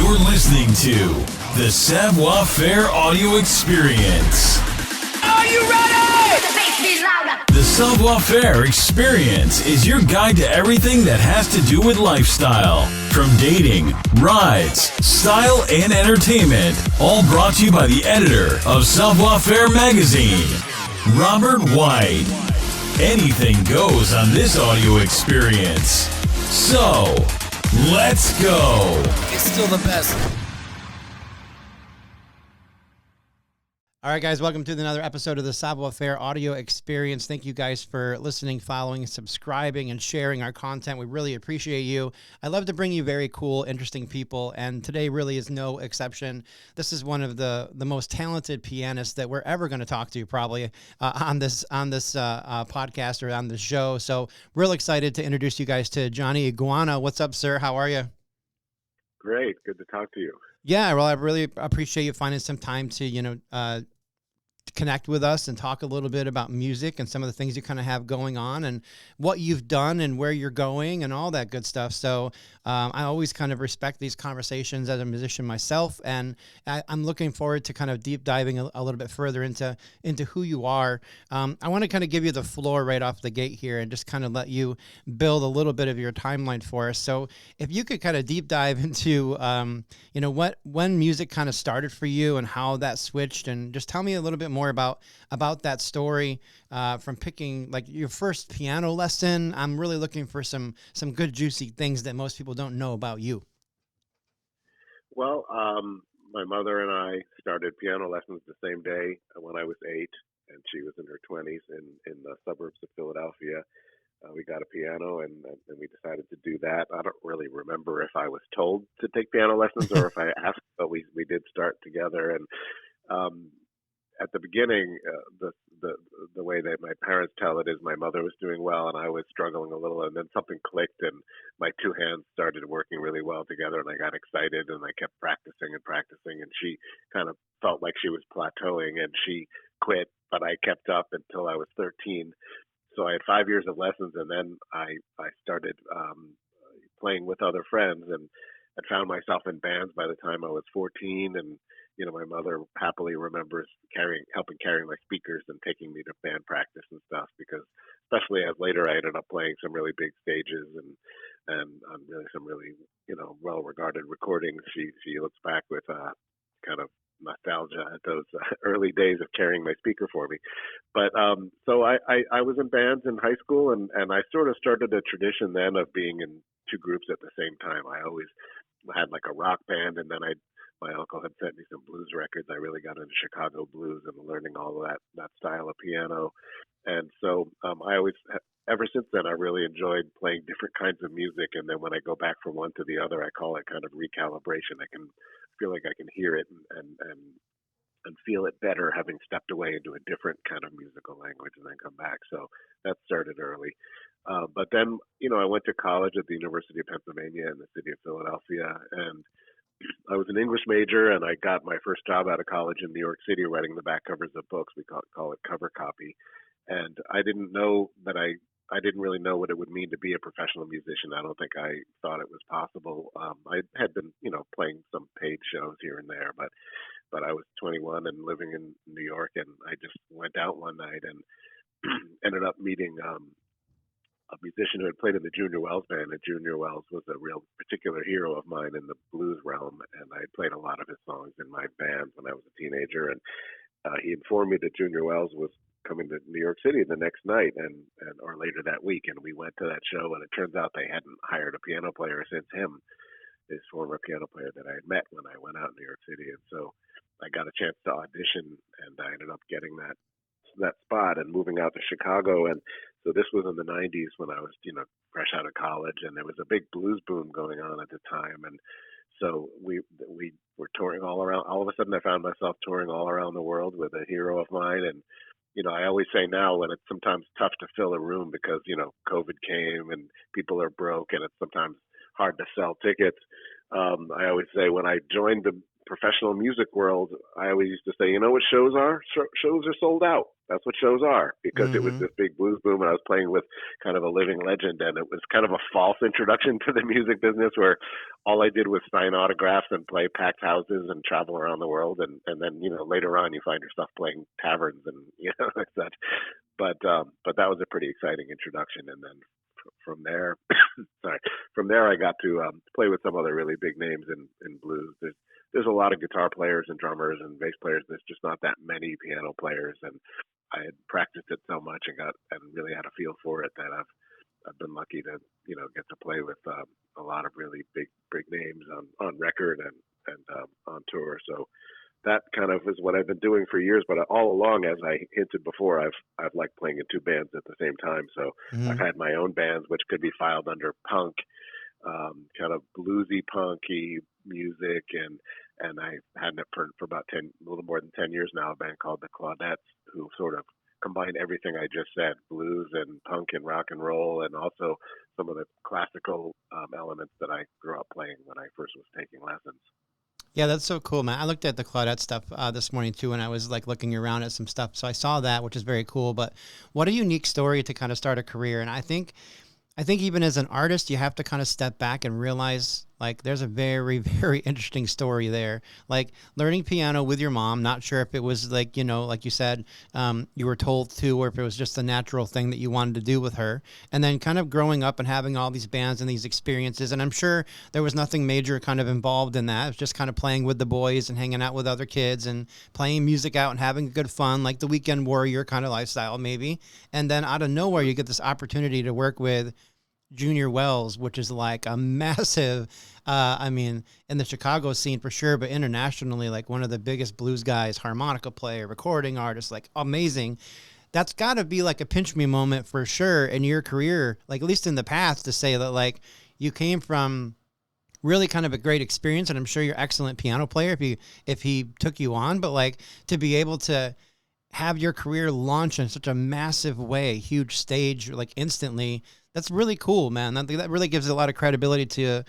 You're listening to the Savoir Faire Audio Experience. Are you ready? The Savoir Faire Experience is your guide to everything that has to do with lifestyle. From dating, rides, style, and entertainment. All brought to you by the editor of Savoir Faire magazine, Robert White. Anything goes on this audio experience. So, let's go. It's still the best. All right, guys, welcome to another episode of the Savoir Faire Audio Experience. Thank you guys for listening, following, subscribing, and sharing our content. We really appreciate you. I love to bring you very cool, interesting people, and today really is no exception. This is one of the most talented pianists that we're ever going to talk to, probably on this podcast or on the show. So, real excited to introduce you guys to Johnny Iguana. What's up, sir? How are you? Great. Good to talk to you. Yeah, well, I really appreciate you finding some time to, connect with us and talk a little bit about music and some of the things you kind of have going on and what you've done and where you're going and all that good stuff. So I always kind of respect these conversations as a musician myself, and I'm looking forward to kind of deep diving a little bit further into who you are. I want to kind of give you the floor right off the gate here and just kind of let you build a little bit of your timeline for us. So if you could kind of deep dive into, when music kind of started for you and how that switched, and just tell me a little bit more about that story from picking like your first piano lesson. I'm really looking for some good juicy things that most people don't know about you. Well, my mother and I started piano lessons the same day when I was 8, and she was in her 20s in the suburbs of Philadelphia. We got a piano, and we decided to do that. I don't really remember if I was told to take piano lessons or if I asked, but we did start together. And at the beginning, the way that my parents tell it is my mother was doing well and I was struggling a little, and then something clicked and my two hands started working really well together, and I got excited and I kept practicing, and she kind of felt like she was plateauing and she quit, but I kept up until I was 13. So I had 5 years of lessons, and then I started playing with other friends, and I found myself in bands by the time I was 14. And my mother happily remembers helping carry my speakers and taking me to band practice and stuff, because especially as later I ended up playing some really big stages and on really some really well-regarded recordings. She looks back with kind of nostalgia at those early days of carrying my speaker for me. But so I was in bands in high school, and I sort of started a tradition then of being in two groups at the same time. I always had like a rock band, and then my uncle had sent me some blues records. I really got into Chicago blues and learning all of that style of piano. And so ever since then, I really enjoyed playing different kinds of music. And then when I go back from one to the other, I call it kind of recalibration. I can feel like I can hear it and feel it better having stepped away into a different kind of musical language and then come back. So that started early. But then, I went to college at the University of Pennsylvania in the city of Philadelphia, and I was an English major, and I got my first job out of college in New York City writing the back covers of books. We call it cover copy. And I didn't know that I didn't really know what it would mean to be a professional musician. I don't think I thought it was possible. I had been, playing some paid shows here and there, but I was 21 and living in New York, and I just went out one night and ended up meeting a musician who had played in the Junior Wells band, and Junior Wells was a real particular hero of mine in the blues realm, and I played a lot of his songs in my band when I was a teenager. And he informed me that Junior Wells was coming to New York City the next night or later that week, and we went to that show, and it turns out they hadn't hired a piano player since his former piano player that I had met when I went out in New York City. And so I got a chance to audition, and I ended up getting that spot and moving out to Chicago. And so this was in the 90s when I was, fresh out of college, and there was a big blues boom going on at the time. And so we were touring all around. All of a sudden I found myself touring all around the world with a hero of mine. And, I always say now, when it's sometimes tough to fill a room because, COVID came and people are broke and it's sometimes hard to sell tickets. I always say when I joined the professional music world, I always used to say, what shows are? Shows are sold out. That's what shows are, because it was Mm-hmm. this big blues boom, and I was playing with kind of a living legend, and it was kind of a false introduction to the music business, where all I did was sign autographs and play packed houses and travel around the world, and then later on you find yourself playing taverns and like such. But that was a pretty exciting introduction, and then from there, sorry, from there I got to play with some other really big names in blues. There's a lot of guitar players and drummers and bass players. There's just not that many piano players, and I had practiced it so much and really had a feel for it that I've been lucky to get to play with a lot of really big names on record and on tour. So that kind of is what I've been doing for years. But all along, as I hinted before, I've liked playing in two bands at the same time. So Mm-hmm. I've had my own bands, which could be filed under punk, kind of bluesy, punky music, and I had it for about a little more than 10 years now. A band called the Claudettes, who sort of combined everything I just said: blues and punk and rock and roll, and also some of the classical elements that I grew up playing when I first was taking lessons. Yeah, that's so cool, man. I looked at the Claudette stuff this morning too, and I was like looking around at some stuff. So I saw that, which is very cool. But what a unique story to kind of start a career. And I think even as an artist, you have to kind of step back and realize like there's a very, very interesting story there. Like learning piano with your mom, not sure if it was like, like you said, you were told to, or if it was just a natural thing that you wanted to do with her. And then kind of growing up and having all these bands and these experiences. And I'm sure there was nothing major kind of involved in that. It was just kind of playing with the boys and hanging out with other kids and playing music out and having good fun, like the weekend warrior kind of lifestyle maybe. And then out of nowhere, you get this opportunity to work with Junior Wells, which is like a massive, in the Chicago scene for sure, but internationally, like one of the biggest blues guys, harmonica player, recording artist, like amazing. That's got to be like a pinch me moment for sure in your career, like at least in the past, to say that like you came from really kind of a great experience, and I'm sure you're an excellent piano player if he took you on, but like to be able to have your career launch in such a massive way, huge stage, like instantly. That's really cool, man. That really gives a lot of credibility to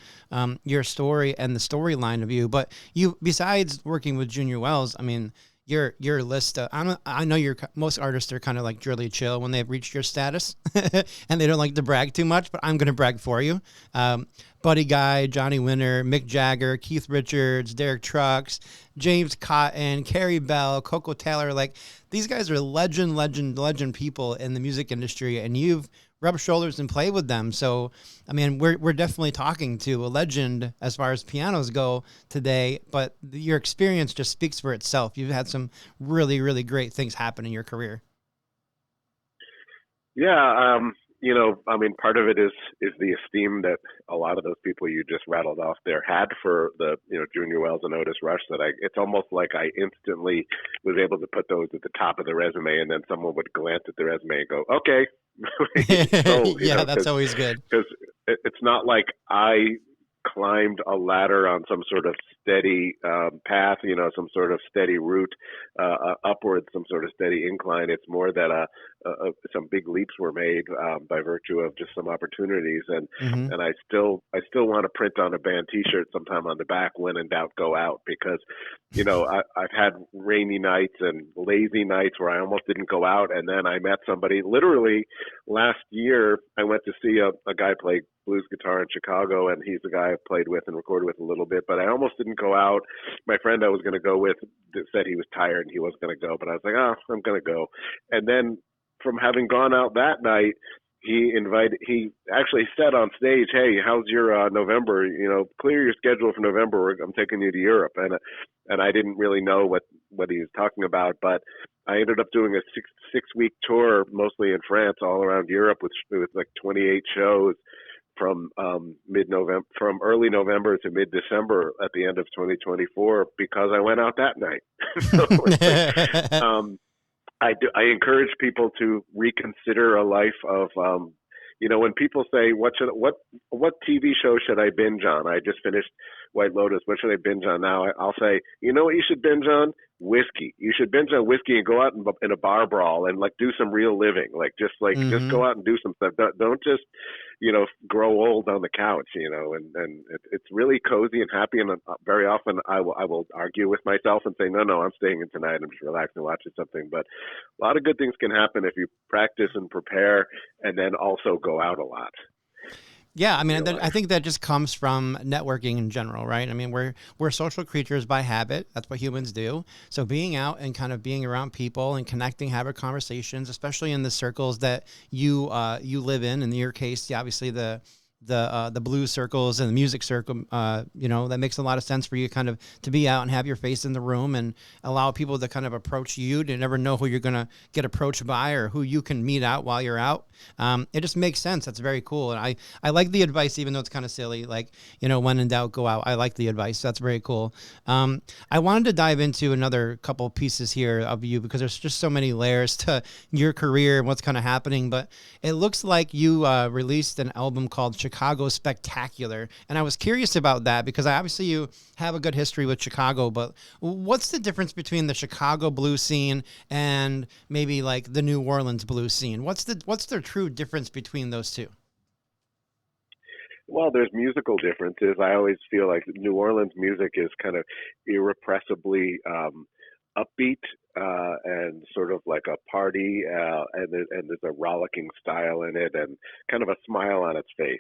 your story and the storyline of you. But you, besides working with Junior Wells, I mean, your list. I know most artists are kind of like really chill when they've reached your status, and they don't like to brag too much. But I'm gonna brag for you. Buddy Guy, Johnny Winter, Mick Jagger, Keith Richards, Derek Trucks, James Cotton, Carrie Bell, Coco Taylor. Like these guys are legend people in the music industry, and you've rubbed shoulders and played with them. So, I mean, we're definitely talking to a legend as far as pianos go today, but your experience just speaks for itself. You've had some really, really great things happen in your career. Yeah, part of it is the esteem that a lot of those people you just rattled off there had for the Junior Wells and Otis Rush. It's almost like I instantly was able to put those at the top of the resume, and then someone would glance at the resume and go, "Okay." So, Yeah, that's always good. Because it's not like I climbed a ladder on some sort of steady path, some sort of steady route upwards, some sort of steady incline. It's more that some big leaps were made by virtue of just some opportunities, and Mm-hmm. and I still want to print on a band T-shirt sometime on the back, "When in doubt, go out," because I've had rainy nights and lazy nights where I almost didn't go out, and then I met somebody literally last year. I went to see a guy play blues guitar in Chicago, and he's the guy I played with and recorded with a little bit, but I almost didn't go out. My friend I was going to go with said he was tired and he wasn't going to go, but I was like, I'm going to go. And then from having gone out that night, he actually said on stage, "Hey, how's your November? Clear your schedule for November. I'm taking you to Europe." And I didn't really know what he was talking about, but I ended up doing a six-week tour, mostly in France, all around Europe, with like 28 shows from from early November to mid-December at the end of 2024, because I went out that night. So it's like, I encourage people to reconsider a life of, when people say, what TV show should I binge on? I just finished White Lotus. What should I binge on now? I'll say, you know what you should binge on? Whiskey. You should binge on whiskey and go out in a bar brawl and like do some real living. Like just Mm-hmm. go out and do some stuff. Don't just grow old on the couch, and it's really cozy and happy. And very often I will argue with myself and say, no, I'm staying in tonight. I'm just relaxing, watching something. But a lot of good things can happen if you practice and prepare, and then also go out a lot. Yeah, I mean, I think that just comes from networking in general, right? I mean, we're social creatures by habit. That's what humans do. So being out and kind of being around people and connecting, having conversations, especially in the circles that you live in your case, obviously the blues circles and the music circle, that makes a lot of sense for you kind of to be out and have your face in the room and allow people to kind of approach you. To never know who you're going to get approached by or who you can meet out while you're out. It just makes sense. That's very cool. And I like the advice, even though it's kind of silly, like, when in doubt, go out. I like the advice. That's very cool. I wanted to dive into another couple pieces here of you because there's just so many layers to your career and what's kind of happening. But it looks like you released an album called Chicago Spectacular. And I was curious about that because obviously you have a good history with Chicago, but what's the difference between the Chicago blues scene and maybe like the New Orleans blues scene? What's the true difference between those two? Well, there's musical differences. I always feel like New Orleans music is kind of irrepressibly upbeat and sort of like a party, and there's a rollicking style in it, and kind of a smile on its face,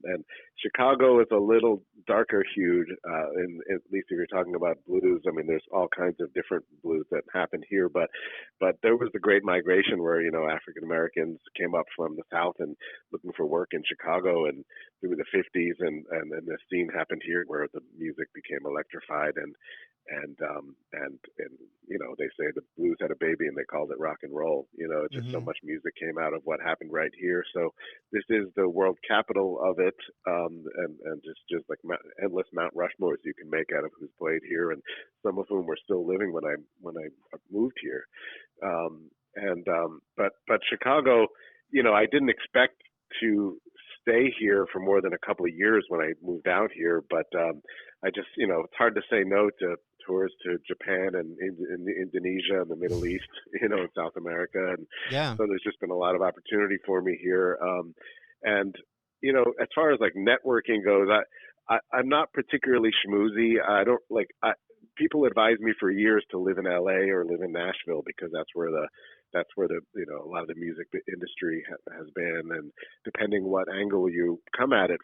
And Chicago is a little darker hued, at least if you're talking about blues. I mean, there's all kinds of different blues that happen here, but there was the Great Migration where African Americans came up from the South and looking for work in Chicago, and through the 50s, and then the scene happened here where the music became electrified and they say the blues had a baby and they called it rock and roll. Just so much music came out of what happened right here. So this is the world capital of it, and just like endless Mount Rushmores you can make out of who's played here, and some of whom were still living when I moved here. But Chicago, I didn't expect to stay here for more than a couple of years when I moved out here, but I just, it's hard to say no to tours to Japan and Indonesia and the Middle East, and South America. And so there's just been a lot of opportunity for me here. And, as far as like networking goes, I'm not particularly schmoozy. People advise me for years to live in LA or live in Nashville because that's where the a lot of the music industry has been, and depending what angle you come at it,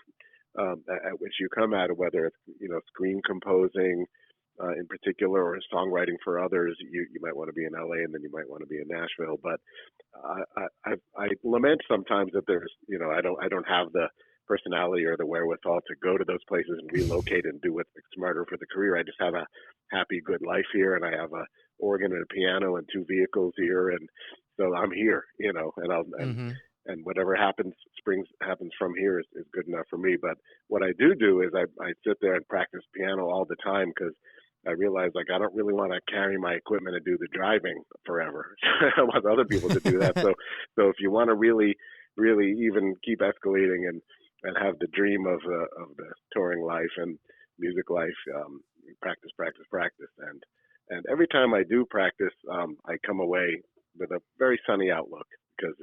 at which you come at it, whether it's screen composing in particular or songwriting for others, you might want to be in LA and then you might want to be in Nashville. But I lament sometimes that there's I don't have the personality or the wherewithal to go to those places and relocate and do what's smarter for the career. I just have a happy, good life here, and I have a organ and a piano and 2 vehicles here, and so I'm here, and whatever happens from here is good enough for me. But what I do is I sit there and practice piano all the time because I realize I don't really want to carry my equipment and do the driving forever. I want other people to do that. So if you want to really, really even keep escalating and have the dream of the touring life and music life, practice. And every time I do practice, I come away with a very sunny outlook because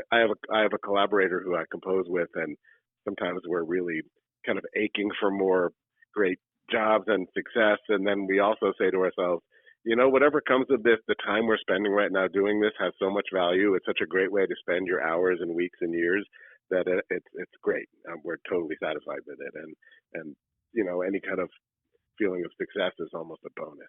I have a collaborator who I compose with, and sometimes we're really kind of aching for more great jobs and success. And then we also say to ourselves, whatever comes of this, the time we're spending right now doing this has so much value. It's such a great way to spend your hours and weeks and years that it's great. We're totally satisfied with it. And any kind of feeling of success is almost a bonus.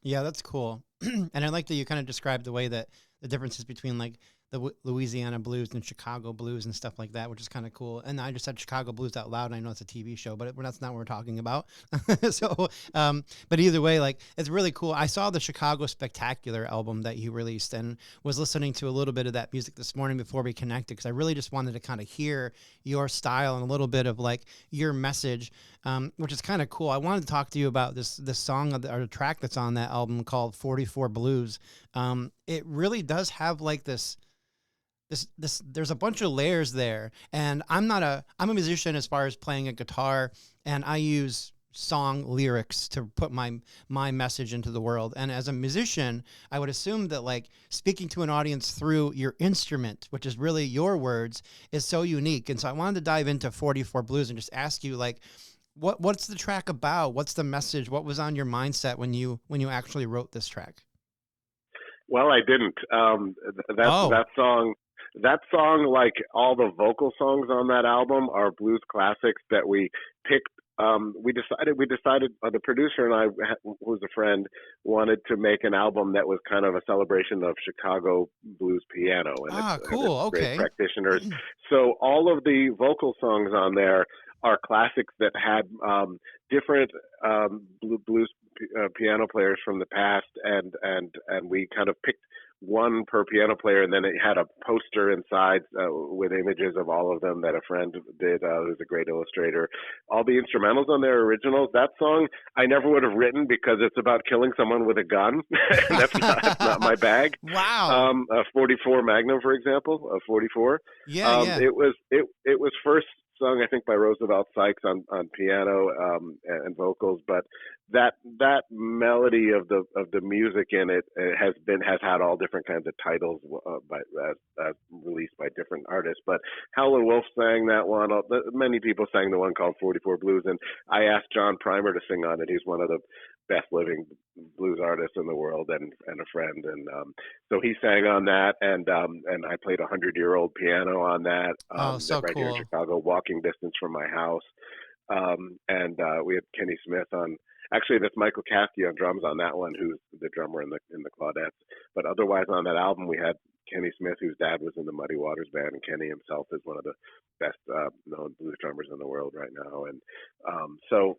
Yeah, that's cool. And I like that you kind of described the way that the differences between like the Louisiana blues and Chicago blues and stuff like that, which is kind of cool. And I just said Chicago blues out loud. And I know it's a TV show, but that's not what we're talking about. So, but either way, like it's really cool. I saw the Chicago Spectacular album that you released and was listening to a little bit of that music this morning before we connected, because I really just wanted to kind of hear your style and a little bit of like your message, which is kind of cool. I wanted to talk to you about this song or the track that's on that album called 44 Blues. It really does have like this there's a bunch of layers there, and I'm a musician as far as playing a guitar, and I use song lyrics to put my message into the world. And as a musician, I would assume that like speaking to an audience through your instrument, which is really your words, is so unique. And so I wanted to dive into 44 Blues and just ask you like, what's the track about? What's the message? What was on your mindset when you actually wrote this track? Well, I didn't. That song, like all the vocal songs on that album, are blues classics that we picked. We decided. The producer and I, who's a friend, wanted to make an album that was kind of a celebration of Chicago blues piano cool. And its Okay. great practitioners. So all of the vocal songs on there are classics that had different blues piano players from the past, and we kind of picked one per piano player, and then it had a poster inside with images of all of them that a friend did, who's a great illustrator. All the instrumentals on there are originals. That song I never would have written because it's about killing someone with a gun. That's not my bag. Wow. A 44 Magnum, for example, a 44. Yeah. It was first sung, I think, by Roosevelt Sykes on piano and vocals, but that melody of the music in it has had all different kinds of titles released by different artists. But Howlin' Wolf sang that one. Many people sang the one called 44 Blues, and I asked John Primer to sing on it. He's one of the best living blues artists in the world and a friend, and so he sang on that, and I played 100-year-old piano on that. So right cool. here in Chicago, walking distance from my house. And we had Kenny Smith on. Actually, that's Michael Caskey on drums on that one, who's the drummer in the Claudettes. But otherwise, on that album, we had Kenny Smith, whose dad was in the Muddy Waters band, and Kenny himself is one of the best known blues drummers in the world right now. And so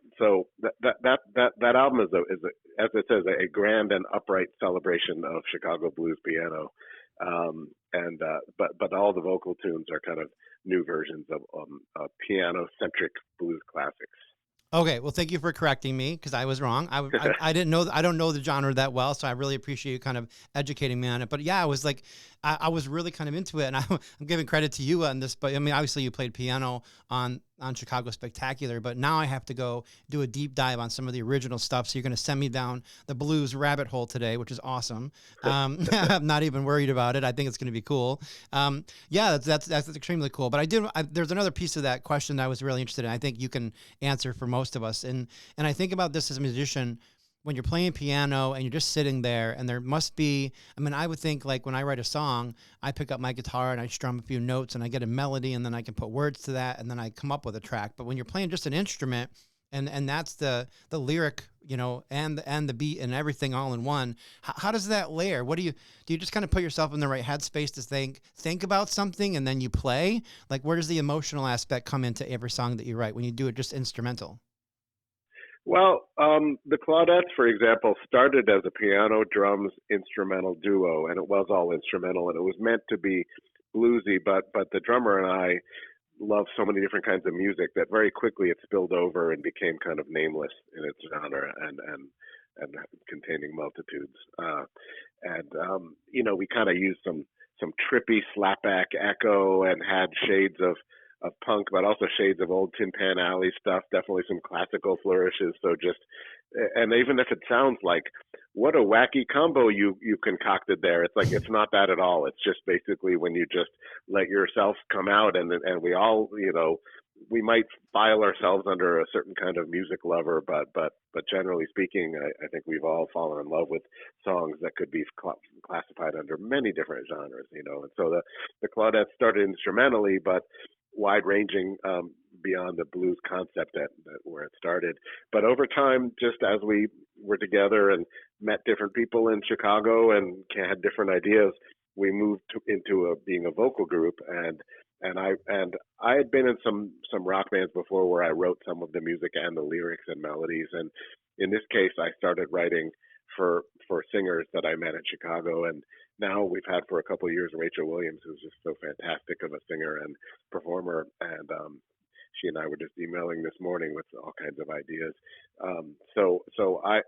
that album is as it says, a grand and upright celebration of Chicago blues piano. But all the vocal tunes are kind of new versions of piano-centric blues classics. Okay, well, thank you for correcting me because I was wrong. I didn't know. I don't know the genre that well, so I really appreciate you kind of educating me on it. But yeah, I was like, I was really kind of into it, and I'm giving credit to you on this. But I mean, obviously, you played piano on Chicago Spectacular, but now I have to go do a deep dive on some of the original stuff. So you're going to send me down the blues rabbit hole today, which is awesome. I'm not even worried about it. I think it's going to be cool. Yeah, that's extremely cool. But there's another piece of that question that I was really interested in. I think you can answer for most of us. And I think about this as a musician. When you're playing piano and you're just sitting there, and there must be, I mean, I would think like when I write a song, I pick up my guitar and I strum a few notes and I get a melody, and then I can put words to that, and then I come up with a track. But when you're playing just an instrument, and that's the lyric, and the beat and everything all in one, how does that layer? What do you just kind of put yourself in the right headspace to think about something and then you play? Like, where does the emotional aspect come into every song that you write when you do it just instrumental? Well, the Claudettes, for example, started as a piano drums instrumental duo, and it was all instrumental, and it was meant to be bluesy, but the drummer and I love so many different kinds of music that very quickly it spilled over and became kind of nameless in its genre and containing multitudes. We kind of used some trippy slapback echo and had shades of punk, but also shades of old Tin Pan Alley stuff, definitely some classical flourishes. So and even if it sounds like, what a wacky combo you concocted there, it's like, it's not that at all. It's just basically when you just let yourself come out, and we all, we might file ourselves under a certain kind of music lover, but generally speaking, I think we've all fallen in love with songs that could be classified under many different genres, and so the Claudettes started instrumentally, but wide-ranging beyond the blues concept that where it started. But over time, just as we were together and met different people in Chicago and had different ideas, we moved into being a vocal group. And I had been in some rock bands before where I wrote some of the music and the lyrics and melodies. And in this case, I started writing for singers that I met in Chicago, and now we've had for a couple of years Rachel Williams, who's just so fantastic of a singer and performer, and she and I were just emailing this morning with all kinds of ideas. So I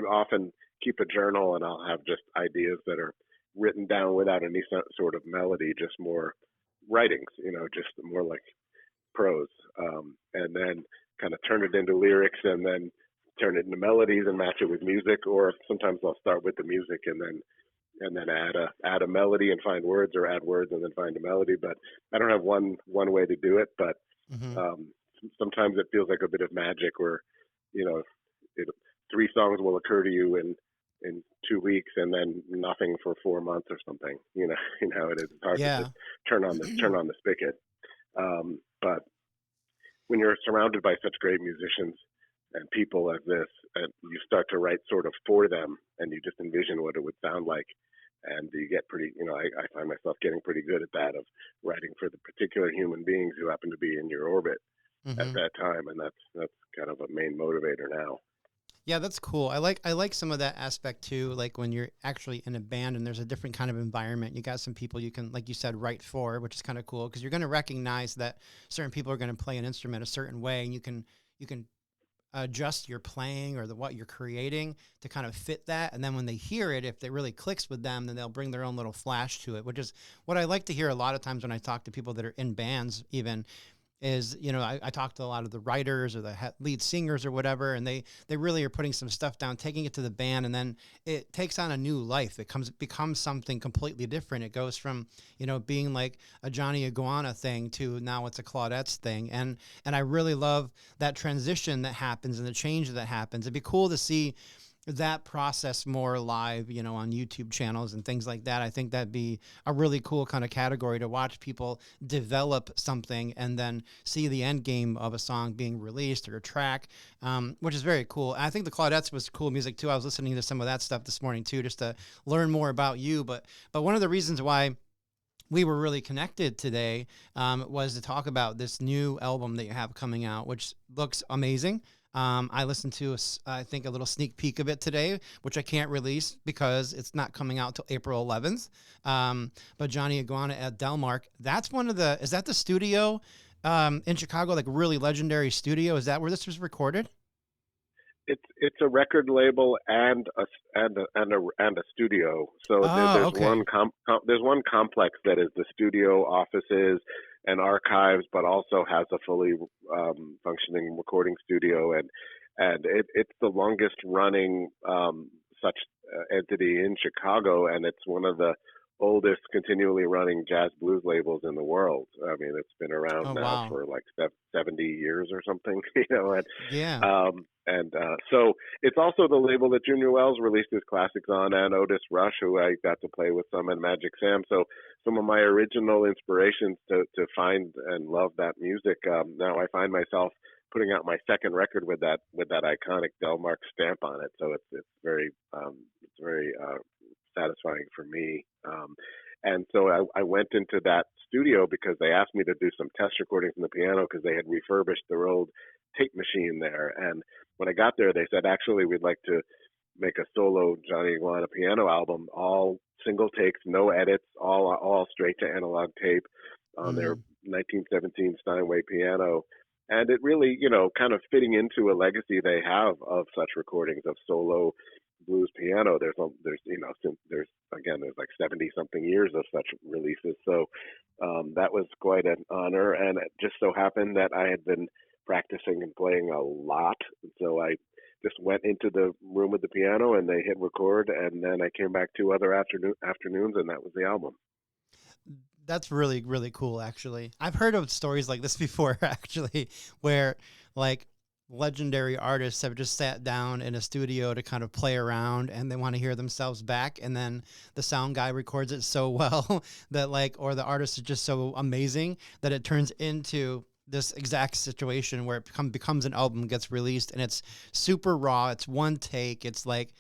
often keep a journal, and I'll have just ideas that are written down without any sort of melody, just more writings, just more like prose. And then kind of turn it into lyrics and then turn it into melodies and match it with music, or sometimes I'll start with the music and then add a melody and find words, or add words and then find a melody. But I don't have one way to do it. But sometimes it feels like a bit of magic, where three songs will occur to you in 2 weeks, and then nothing for 4 months or something. You know, it is hard to just turn on the spigot. But when you're surrounded by such great musicians and people like this, and you start to write sort of for them, and you just envision what it would sound like, and you get pretty, I find myself getting pretty good at that, of writing for the particular human beings who happen to be in your orbit at that time, and that's kind of a main motivator now. Yeah, that's cool. I like some of that aspect too. Like when you're actually in a band and there's a different kind of environment, you got some people you can, like you said, write for, which is kind of cool, because you're going to recognize that certain people are going to play an instrument a certain way, and you can adjust your playing or what you're creating to kind of fit that. And then when they hear it, if it really clicks with them, then they'll bring their own little flash to it, which is what I like to hear a lot of times when I talk to people that are in bands even. Is, I talk to a lot of the writers or the lead singers or whatever, and they really are putting some stuff down, taking it to the band, and then it takes on a new life. It becomes something completely different. It goes from, being like a Johnny Iguana thing to now it's a Claudette's thing. And I really love that transition that happens and the change that happens. It'd be cool to see that process more live, on YouTube channels and things like that. I think that'd be a really cool kind of category to watch people develop something and then see the end game of a song being released or a track, which is very cool. And I think the Claudettes was cool music too. I was listening to some of that stuff this morning too, just to learn more about you. But one of the reasons why we were really connected today was to talk about this new album that you have coming out, which looks amazing. I listened to, I think, a little sneak peek of it today, which I can't release because it's not coming out till April 11th. But Johnny Iguana at Delmark, that's is that the studio in Chicago, like really legendary studio? Is that where this was recorded? It's a record label and a studio. So there's okay. there's one complex that is the studio, offices, and archives, but also has a fully functioning recording studio, and it's the longest running such entity in Chicago, and it's one of the oldest continually running jazz blues labels in the world. I mean, it's been around now for like 70 years or something, and yeah. So it's also the label that Junior Wells released his classics on, and Otis Rush, who I got to play with some, and Magic Sam. So some of my original inspirations to find and love that music. Now I find myself putting out my second record with that iconic Delmark stamp on it. So it's very satisfying for me. And so I went into that studio because they asked me to do some test recordings on the piano, because they had refurbished their old tape machine there. And when I got there, they said, actually, we'd like to make a solo Johnny Iguana piano album, all single takes, no edits, all straight to analog tape on their 1917 Steinway piano. And it really, kind of fitting into a legacy they have of such recordings of solo blues piano. There's like 70 something years of such releases. So that was quite an honor. And it just so happened that I had been practicing and playing a lot. So I just went into the room with the piano and they hit record. And then I came back 2 other afternoons, and that was the album. That's really, really cool, actually. I've heard of stories like this before, actually, where like legendary artists have just sat down in a studio to kind of play around, and they want to hear themselves back, and then the sound guy records it so well that or the artist is just so amazing that it turns into this exact situation where it becomes an album, gets released, and it's super raw. It's one take. It's like,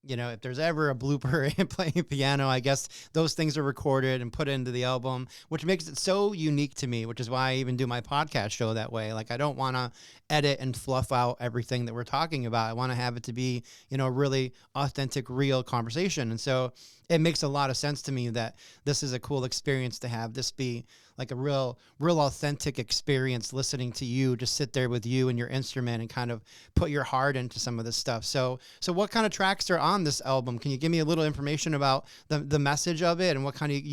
if there's ever a blooper in playing piano, I guess those things are recorded and put into the album, which makes it so unique to me, which is why I even do my podcast show that way. Like, I don't want to edit and fluff out everything that we're talking about. I want to have it to be, a really authentic, real conversation. And so it makes a lot of sense to me that this is a cool experience to have this be like a real authentic experience, listening to you, just sit there with you and your instrument and kind of put your heart into some of this stuff. So what kind of tracks are on this album? Can you give me a little information about the message of it and what kind of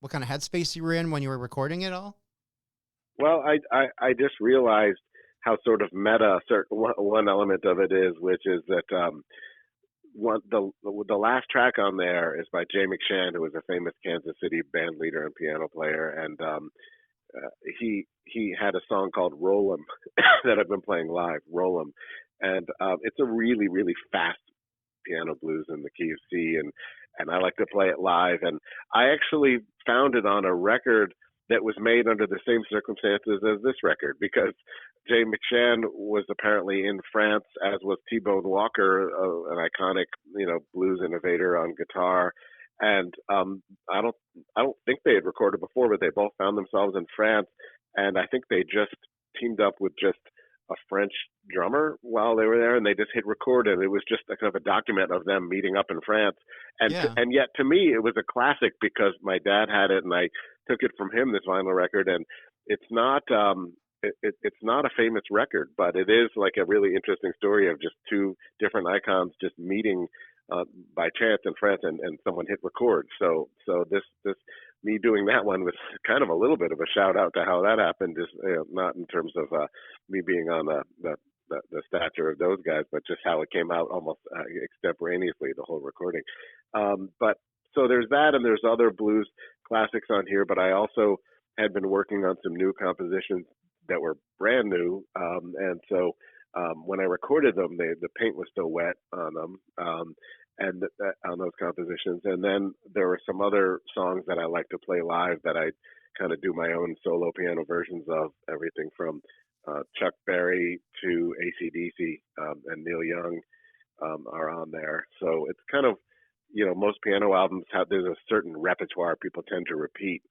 what kind of headspace you were in when you were recording it all? Well, I just realized how sort of meta one element of it is, which is that the last track on there is by Jay McShann, who was a famous Kansas City band leader and piano player, and he had a song called "Roll 'Em" that I've been playing live, "Roll 'Em," and it's a really really fast piano blues in the key of C, and I like to play it live, and I actually found it on a record that was made under the same circumstances as this record, because Jay McShann was apparently in France, as was T-Bone Walker, an iconic, blues innovator on guitar. And I don't think they had recorded before, but they both found themselves in France, and I think they just teamed up with just a French drummer while they were there, and they just hit record, and it was just a kind of a document of them meeting up in France. And and yet to me it was a classic because my dad had it, and I took it from him, this vinyl record, and it's not it's not a famous record, but it is like a really interesting story of just two different icons just meeting by chance in France, and someone hit record. So this me doing that one was kind of a little bit of a shout out to how that happened, just not in terms of me being on the stature of those guys, but just how it came out almost extemporaneously, the whole recording. But so there's that, and there's other blues classics on here, but I also had been working on some new compositions that were brand new, and so when I recorded them, the paint was still wet on them, and on those compositions. And then there were some other songs that I like to play live that I kind of do my own solo piano versions of, everything from Chuck Berry to AC/DC, and Neil Young are on there. So it's kind of, most piano albums there's a certain repertoire people tend to repeat.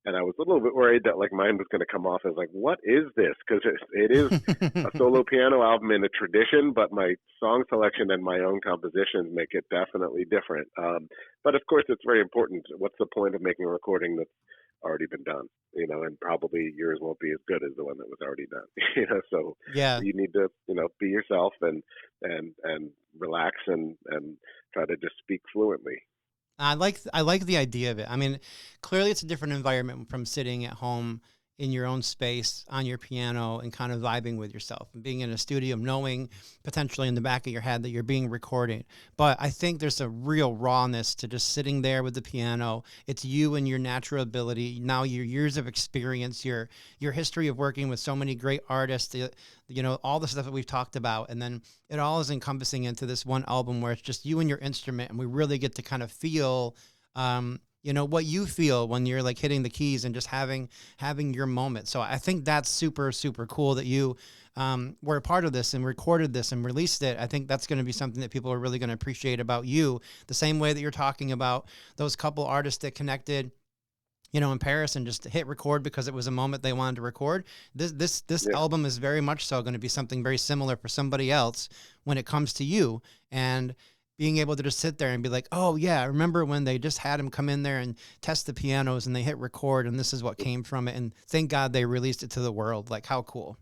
And I was a little bit worried that like mine was going to come off as like, what is this? Because it is a solo piano album in a tradition, but my song selection and my own compositions make it definitely different. But of course, it's very important. What's the point of making a recording that's already been done? And probably yours won't be as good as the one that was already done. So you need to, be yourself and relax and try to just speak fluently. I like the idea of it. I mean, clearly it's a different environment from sitting at home in your own space on your piano and kind of vibing with yourself and being in a studio, knowing potentially in the back of your head that you're being recorded. But I think there's a real rawness to just sitting there with the piano. It's you and your natural ability. Now your years of experience, your history of working with so many great artists, all the stuff that we've talked about. And then it all is encompassing into this one album where it's just you and your instrument. And we really get to kind of feel, what you feel when you're like hitting the keys and just having your moment. So I think that's super, super cool that you were a part of this and recorded this and released it. I think that's going to be something that people are really going to appreciate about you, the same way that you're talking about those couple artists that connected, in Paris and just hit record because it was a moment they wanted to record. This album is very much so going to be something very similar for somebody else when it comes to you. And being able to just sit there and be like, oh yeah, I remember when they just had him come in there and test the pianos and they hit record and this is what came from it. And thank God they released it to the world. Like, how cool.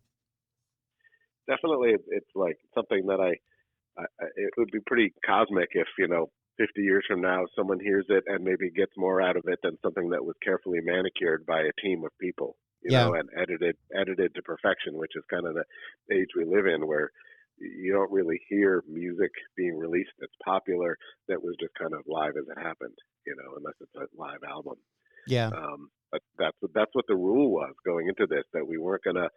Definitely. It's like something that it would be pretty cosmic if, 50 years from now, someone hears it and maybe gets more out of it than something that was carefully manicured by a team of people, and edited to perfection, which is kind of the age we live in, where you don't really hear music being released that's popular that was just kind of live as it happened, unless it's a live album. Yeah. But that's what the rule was going into this, that we weren't going to,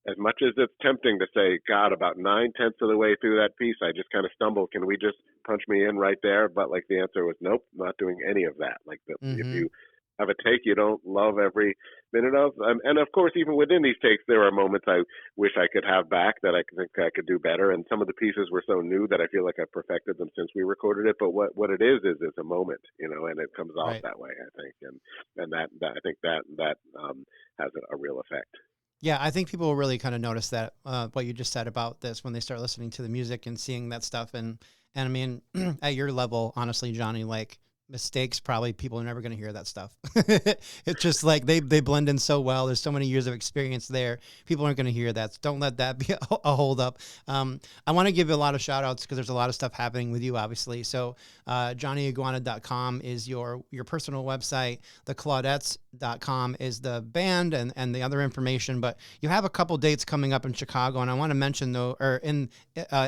as much as it's tempting to say, God, about 9/10 of the way through that piece, I just kind of stumbled. Can we just punch me in right there? But like the answer was, nope, not doing any of that. Like if you have a take you don't love every minute of, and of course, even within these takes, there are moments I wish I could have back that I think I could do better. And some of the pieces were so new that I feel like I've perfected them since we recorded it. But what it is it's a moment, and it comes off that way, I think, and that I think that has a real effect. Yeah, I think people will really kind of notice that, what you just said about this when they start listening to the music and seeing that stuff. And I mean, at your level, honestly, Johnny, like mistakes, probably people are never going to hear that stuff. It's just like they blend in so well. There's so many years of experience there. People aren't going to hear that. So don't let that be a hold up. I want to give you a lot of shout outs because there's a lot of stuff happening with you, obviously. So johnnyiguana.com is your personal website. The Claudettes.com is the band and the other information. But you have a couple dates coming up in Chicago, and I want to mention though, or in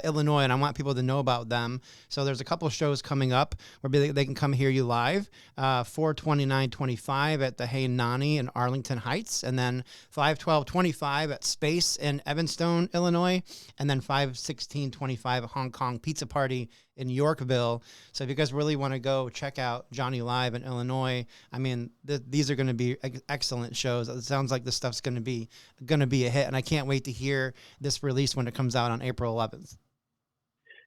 Illinois, and I want people to know about them. So there's a couple shows coming up where they can come hear you live. 4/29/25 at the Hey Nani in Arlington Heights, and then 5/12/25 at Space in Evanston, Illinois, and then 5/16/25 at Hong Kong Pizza Party in Yorkville. So if you guys really want to go check out Johnny live in Illinois, I mean, these are going to be excellent shows. It sounds like this stuff's going to be a hit, and I can't wait to hear this release when it comes out on April 11th.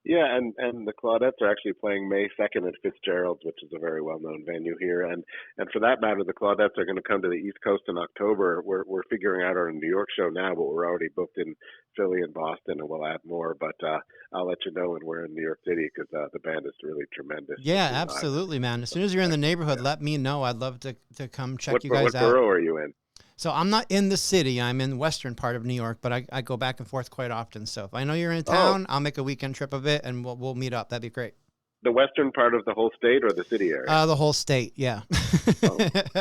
Yeah, and the Claudettes are actually playing May 2nd at Fitzgerald's, which is a very well-known venue here. And for that matter, the Claudettes are going to come to the East Coast in October. We're figuring out our New York show now, but we're already booked in Philly and Boston, and we'll add more. But I'll let you know when we're in New York City because the band is really tremendous. Yeah, absolutely, man. As soon as you're in the neighborhood, let me know. I'd love to come check you guys out. What borough are you in? So I'm not in the city. I'm in the western part of New York, but I go back and forth quite often. So if I know you're in town, I'll make a weekend trip of it, and we'll meet up. That'd be great. The western part of the whole state or the city area? The whole state, yeah.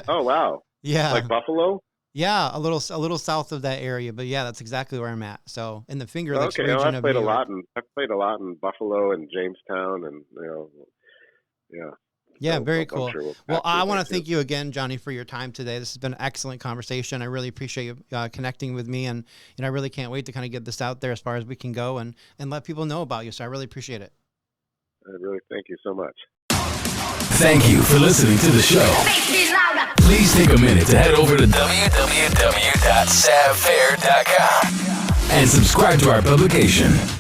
Oh, wow. Yeah. Like Buffalo? Yeah, a little south of that area, but yeah, that's exactly where I'm at. So in the Finger Lakes region of New York. I've played a lot in Buffalo and Jamestown, and yeah. Yeah, so very cool. Sure well, I want to thank you again, Johnny, for your time today. This has been an excellent conversation. I really appreciate you connecting with me, and I really can't wait to kind of get this out there as far as we can go and let people know about you. So I really appreciate it. I really thank you so much. Thank you for listening to the show. Please take a minute to head over to www.savfair.com and subscribe to our publication.